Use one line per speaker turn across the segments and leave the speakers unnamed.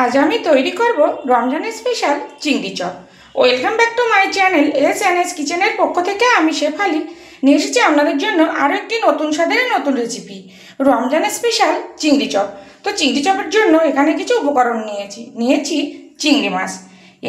আজ আমি তৈরি করব রমজানের স্পেশাল চিংড়ি chop. Welcome back to my channel S কিচেনের পক্ষ থেকে আমি শেফালি নিয়ে এসেছি আপনাদের জন্য আরও একটি নতুন স্বাদের নতুন রেসিপি, রমজানের স্পেশাল চিংড়ি চপ। তো চিংড়ি চপের জন্য এখানে কিছু উপকরণ নিয়েছি চিংড়ি মাছ।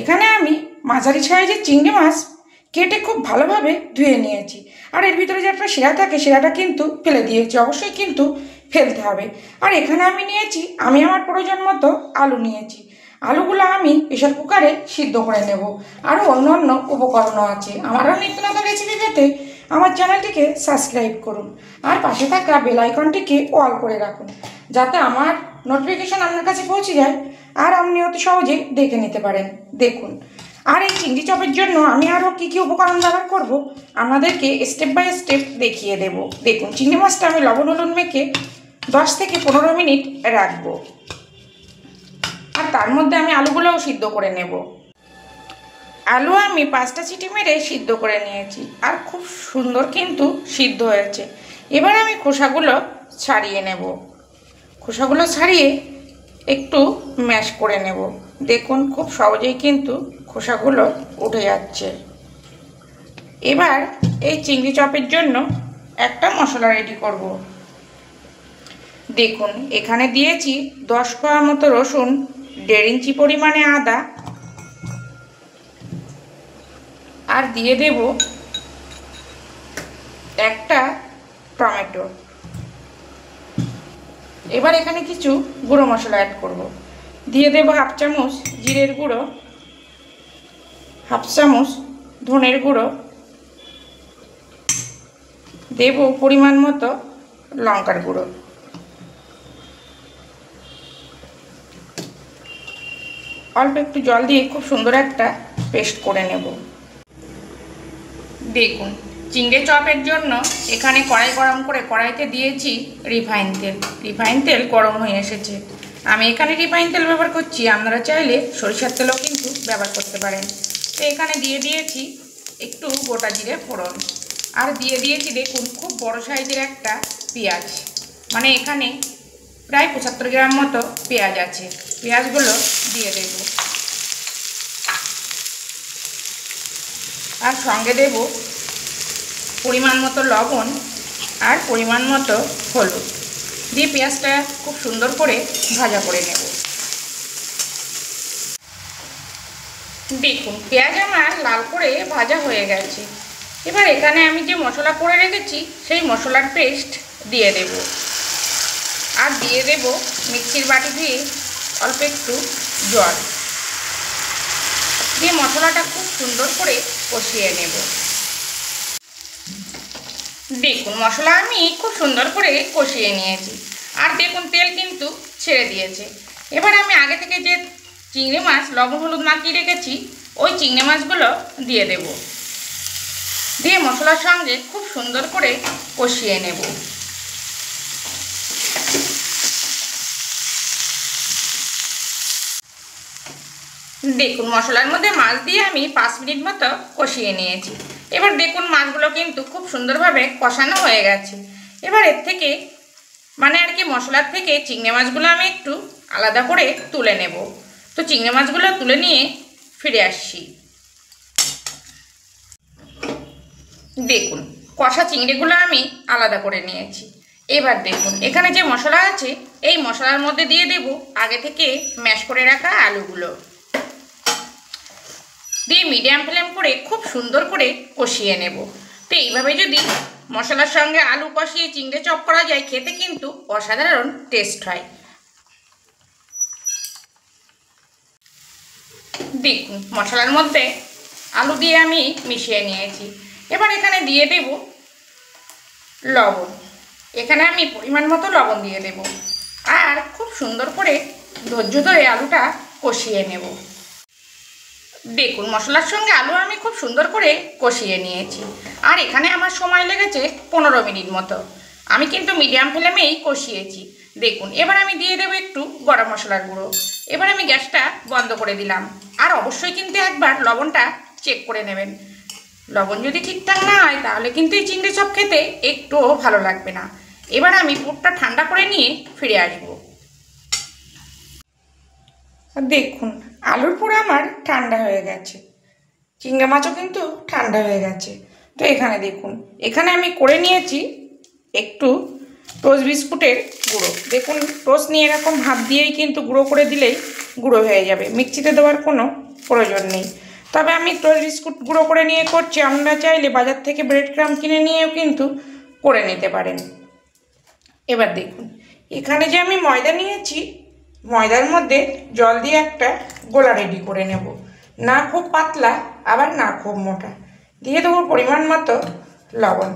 এখানে আমি মাঝারি সাইজের চিংড়ি মাছ কেটে খুব ভালোভাবে ধুয়ে নিয়েছি। আর এর ভিতরে যে একটা শিরা থাকে সেরাটা কিন্তু ফেলে দিয়েছি, অবশ্যই কিন্তু ফেলতে হবে। আর এখানে আমি আমার প্রয়োজন মতো আলু নিয়েছি। আলুগুলো আমি প্রেশার কুকারে সিদ্ধ করে নেব। আরও অন্য অন্য উপকরণও আছে। আমারও নিত্য নতুন রেসিপি পেতে আমার চ্যানেলটিকে সাবস্ক্রাইব করুন আর পাশে থাকা বেল আইকনটিকে অল করে রাখুন, যাতে আমার নোটিফিকেশন আপনার কাছে পৌঁছে যায় আর আপনি অতি সহজে দেখে নিতে পারেন। দেখুন, আর এই চিংড়ি চপের জন্য আমি আরও কী কী উপকরণ ব্যবহার করব আপনাদেরকে স্টেপ বাই স্টেপ দেখিয়ে দেব। দেখুন, চিংড়ি মাছটা আমি লবণ হলুদ মেখে 10 থেকে 15 মিনিট রাখবো। আর তার মধ্যে আমি আলুগুলোও সিদ্ধ করে নেব। আলু আমি 5টা সিটি মেরে সিদ্ধ করে নিয়েছি আর খুব সুন্দর কিন্তু সিদ্ধ হয়েছে। এবার আমি খোসাগুলো ছাড়িয়ে নেব। খোসাগুলো ছাড়িয়ে একটু ম্যাশ করে নেব। দেখুন, খুব সহজেই কিন্তু খোসাগুলো উঠে যাচ্ছে। এবার এই চিংড়ি চপের জন্য একটা মশলা রেডি করব। দেখুন, এখানে দিয়েছি 10 কোয়া মতো রসুন, 1.5 ইঞ্চি পরিমাণে আদা, আর দিয়ে দেব একটা টমেটো। এবার এখানে কিছু গুঁড়ো মশলা অ্যাড করব। দিয়ে দেব 1/2 চামচ জিরের গুঁড়ো, 1/2 চামচ ধনের গুঁড়ো, দেব পরিমাণ মতো লঙ্কার গুঁড়ো। অল্প একটু জল দিয়ে খুব সুন্দর একটা পেস্ট করে নেব। দেখুন, চিংড়ি চপের জন্য এখানে কড়াই গরম করে কড়াইতে দিয়েছি রিফাইন তেল। রিফাইন তেল গরম হয়ে এসেছে। আমি এখানে রিফাইন তেল ব্যবহার করছি, আপনারা চাইলে সরিষার তেলও কিন্তু ব্যবহার করতে পারেন। তো এখানে দিয়ে দিয়েছি একটু গোটা জিরে ফোড়ন, আর দিয়ে দিয়েছি দেখুন খুব বড় সাইজের একটা পেঁয়াজ, মানে এখানে প্রায় 75 গ্রাম মতো পেঁয়াজ আছে। পেঁয়াজগুলো দিয়ে দেব, আর সঙ্গে দেব পরিমাণ মতো লবণ আর পরিমাণ মতো হলুদ দিয়ে পেঁয়াজটা খুব সুন্দর করে ভাজা করে নেব। দেখুন, পেঁয়াজ আমার লাল করে ভাজা হয়ে গেছে। এবার এখানে আমি যে মশলা করে রেখেছি সেই মশলার পেস্ট দিয়ে দেব, আর দিয়ে দেব মিক্সির বাটি দিয়ে অল্প একটু জল দিয়ে মশলাটা খুব সুন্দর করে কষিয়ে নেব। দেখুন, মশলা আমি খুব সুন্দর করে কষিয়ে নিয়েছি, আর দেখুন তেল কিন্তু ছেড়ে দিয়েছে। এবার আমি আগে থেকে যে চিংড়ি মাছ লবণ হলুদ মাখিয়ে রেখেছি ওই চিংড়ি মাছগুলো দিয়ে দেব, দিয়ে মশলার সঙ্গে খুব সুন্দর করে কষিয়ে নেব। দেখুন, মশলার মধ্যে মাছ দিয়ে আমি 5 মিনিট মতো কষিয়ে নিয়েছি। এবার দেখুন, মাছগুলো কিন্তু খুব সুন্দরভাবে কষানো হয়ে গেছে। এবার এর থেকে মশলার থেকে চিংড়ি মাছগুলো আমি একটু আলাদা করে তুলে নেব। তো চিংড়ি মাছগুলো তুলে নিয়ে ফিরে আসছি। দেখুন, কষা চিংড়িগুলো আমি আলাদা করে নিয়েছি। এবার দেখুন, এখানে যে মশলা আছে এই মশলার মধ্যে দিয়ে দেব আগে থেকে ম্যাশ করে রাখা আলুগুলো, দিয়ে মিডিয়াম ফ্লেম করে খুব সুন্দর করে কষিয়ে নেব। তো এইভাবে যদি মশলার সঙ্গে আলু কষিয়ে চিংড়ি চপ করা যায়, খেতে কিন্তু অসাধারণ টেস্ট হয়। দেখুন, মশলার মধ্যে আলু দিয়ে আমি মিশিয়ে নিয়েছি। এবার এখানে দিয়ে দেব লবণ। এখানে আমি পরিমাণ মতো লবণ দিয়ে দেব, আর খুব সুন্দর করে ধৈর্য ধরে আলুটা কষিয়ে নেব। দেখুন, মশলার সঙ্গে আলু আমি খুব সুন্দর করে কষিয়ে নিয়েছি, আর এখানে আমার সময় লেগেছে 15 মিনিট মতো। আমি কিন্তু মিডিয়াম ফ্লেমেই কষিয়েছি। দেখুন, এবার আমি দিয়ে দেবো একটু গরম মশলার গুঁড়ো। এবার আমি গ্যাসটা বন্ধ করে দিলাম, আর অবশ্যই কিন্তু একবার লবণটা চেক করে নেবেন। লবণ যদি ঠিকঠাক না হয় তাহলে কিন্তু এই চিংড়ি চপ খেতে একটুও ভালো লাগবে না। এবার আমি পুরটা ঠান্ডা করে নিয়ে ফিরে আসবো। দেখুন আলুর পুর আমার ঠান্ডা হয়ে গেছে, চিংড়ি মাছও কিন্তু ঠান্ডা হয়ে গেছে। তো এখানে দেখুন, এখানে আমি করে নিয়েছি একটু টোস্ট বিস্কুটের গুঁড়ো। দেখুন টোস্ট নিয়ে এরকম হাত দিয়েই কিন্তু গুঁড়ো করে দিলেই গুঁড়ো হয়ে যাবে, মিক্সিতে দেওয়ার কোনো প্রয়োজন নেই। তবে আমি টোস্ট বিস্কুট গুঁড়ো করে নিয়ে করছি, আপনারা চাইলে বাজার থেকে ব্রেড ক্রাম্ব কিনে নিয়েও কিন্তু করে নিতে পারেন। এবার দেখুন এখানে যে আমি ময়দা নিয়েছি, ময়দার মধ্যে জল দিয়ে একটা গোলা রেডি করে নেব, না খুব পাতলা আবার না খুব মোটা। দিয়ে দেবো পরিমাণ মতো লবণ।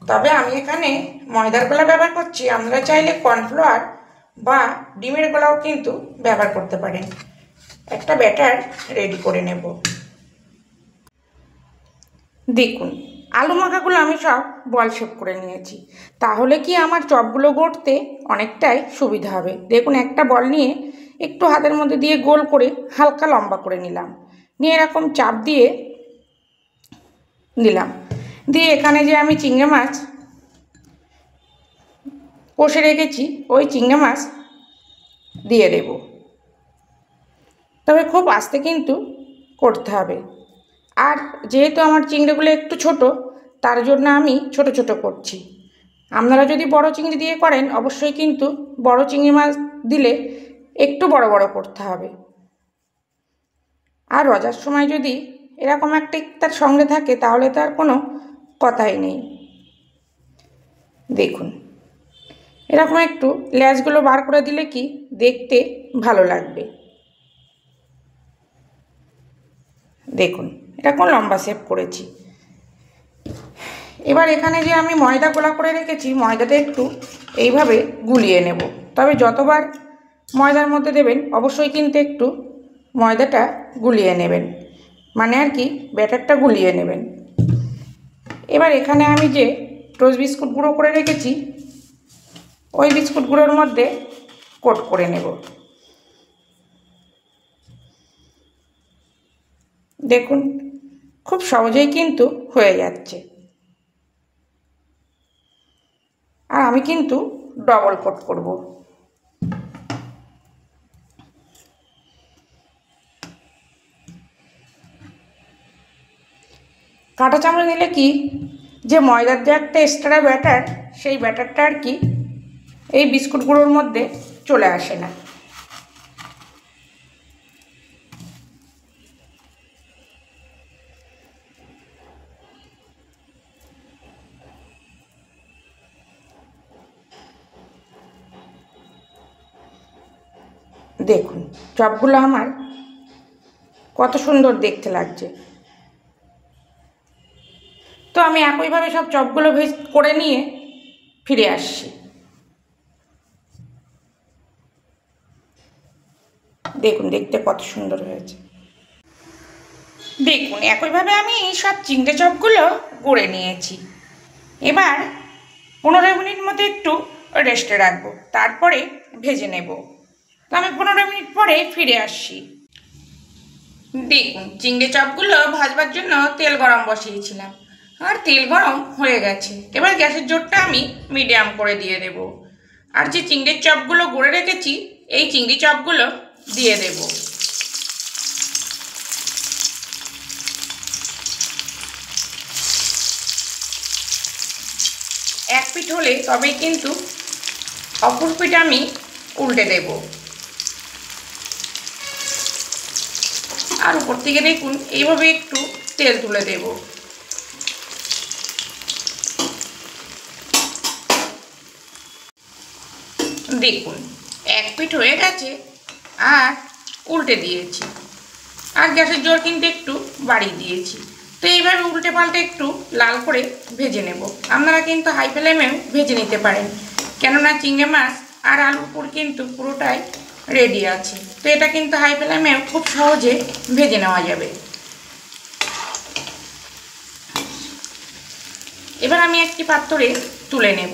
তবে আমি এখানে ময়দার গোলা ব্যবহার করছি, আপনারা চাইলে কর্নফ্লাওয়ার বা ডিমের গোলাও কিন্তু ব্যবহার করতে পারেন। একটা ব্যাটার রেডি করে নেব। দেখুন আলু মাখাগুলো আমি সব বল শেপ করে নিয়েছি, তাহলে কি আমার চপগুলো গড়তে অনেকটাই সুবিধা হবে। দেখুন একটা বল নিয়ে একটু হাতের মধ্যে দিয়ে গোল করে হালকা লম্বা করে নিলাম, নিয়ে এরকম চাপ দিয়ে দিলাম। দিয়ে এখানে যে আমি চিংড়ি মাছ কষে রেখেছি ওই চিংড়ি মাছ দিয়ে দেব। তবে খুব আস্তে কিন্তু করতে হবে, আর যেহেতু আমার চিংড়িগুলো একটু ছোট তার জন্য আমি ছোট ছোট করছি। আপনারা যদি বড় চিংড়ি দিয়ে করেন অবশ্যই কিন্তু বড় চিংড়ি মাছ দিলে একটু বড় বড় করতে হবে। আর রোজার সময় যদি এরকম একটা তার সঙ্গে থাকে তাহলে তার কোনো কথাই নেই। দেখুন এরকম একটু লেজগুলো বার করে দিলে কি দেখতে ভালো লাগবে। দেখুন এরকম লম্বা শেপ করেছি। এবার এখানে যে আমি ময়দা গোলা করে রেখেছি, ময়দাটা একটু এইভাবে গুলিয়ে নেব। তবে যতবার ময়দার মধ্যে দেবেন অবশ্যই কিন্তু একটু ময়দাটা গুলিয়ে নেবেন, মানে আর কি ব্যাটারটা গুলিয়ে নেবেন। এবার এখানে আমি যে টোস্ট বিস্কুট গুঁড়ো করে রেখেছি ওই বিস্কুট গুঁড়োর মধ্যে কোট করে নেব। দেখুন খুব সহজেই কিন্তু হয়ে যাচ্ছে। আর আমি কিন্তু ডবল কোট করব। কাঁটা চামচ নিলে কি যে ময়দার যে একটা এক্সট্রা ব্যাটার, সেই ব্যাটারটা আর কি এই বিস্কুট গুঁড়োর মধ্যে চলে আসে না। দেখুন চপগুলো আমার কত সুন্দর দেখতে লাগছে। তো আমি একইভাবে সব চপগুলো করে নিয়ে ফিরে আসছি। দেখুন দেখতে কত সুন্দর হয়েছে। দেখুন একইভাবে আমি সব চিংড়ি চপগুলো গড়ে নিয়েছি। এবার 15 মিনিট মতো একটু রেস্টে রাখবো, তারপরে ভেজে নেব। তো আমি 15 মিনিট পরে ফিরে আসছি। দেখুন চিংড়ি চপগুলো ভাজবার জন্য তেল গরম বসিয়েছিলাম, আর তেল গরম হয়ে গেছে। এবার গ্যাসের জোরটা আমি মিডিয়াম করে দিয়ে দেব। আর যে চিংড়ির চপগুলো গড়ে রেখেছি এই চিংড়ি চপগুলো দিয়ে দেব। এক পিঠ হলে তবেই কিন্তু অপর পিঠ আমি উল্টে দেব। আর উপর থেকে দেখুন এইভাবে একটু তেল তুলে দেব। দেখুন এক পিঠ হয়ে গেছে আর উল্টে দিয়েছি, আর গ্যাসের জোর কিন্তু একটু বাড়িয়ে দিয়েছি। তো এইভাবে উল্টে পাল্টে একটু লাল করে ভেজে নেব। আপনারা কিন্তু হাই ফ্লেমেও ভেজে নিতে পারেন, কেননা চিংড়ি মাছ আর আলুর পুর কিন্তু পুরোটাই রেডি আছে। তো এটা কিন্তু হাই ফ্লেমেও খুব সহজে ভেজে নেওয়া যাবে। এবার আমি একটি পাত্রে তুলে নেব,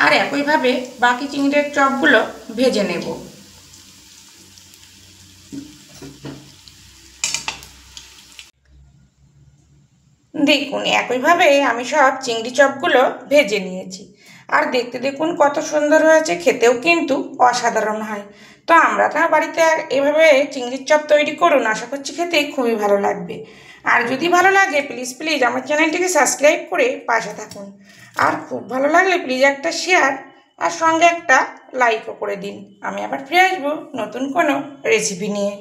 আর একইভাবে বাকি চিংড়ির চপগুলো ভেজে নেব। দেখুন একইভাবে আমি সব চিংড়ি চপগুলো ভেজে নিয়েছি। আর দেখতে দেখুন কত সুন্দর হয়েছে, খেতেও কিন্তু অসাধারণ হয়। তো আমরা তো বাড়িতে এভাবে চিংড়ির চপ তৈরি করুন, আশা করছি খেতে খুবই ভালো লাগবে। আর যদি ভালো লাগে প্লিজ প্লিজ আমার চ্যানেলটিকে সাবস্ক্রাইব করে পাশে থাকুন। আর খুব ভালো লাগলে প্লিজ একটা শেয়ার আর সঙ্গে একটা লাইকও করে দিন। আমি আবার ফিরে আসবো নতুন কোনো রেসিপি নিয়ে।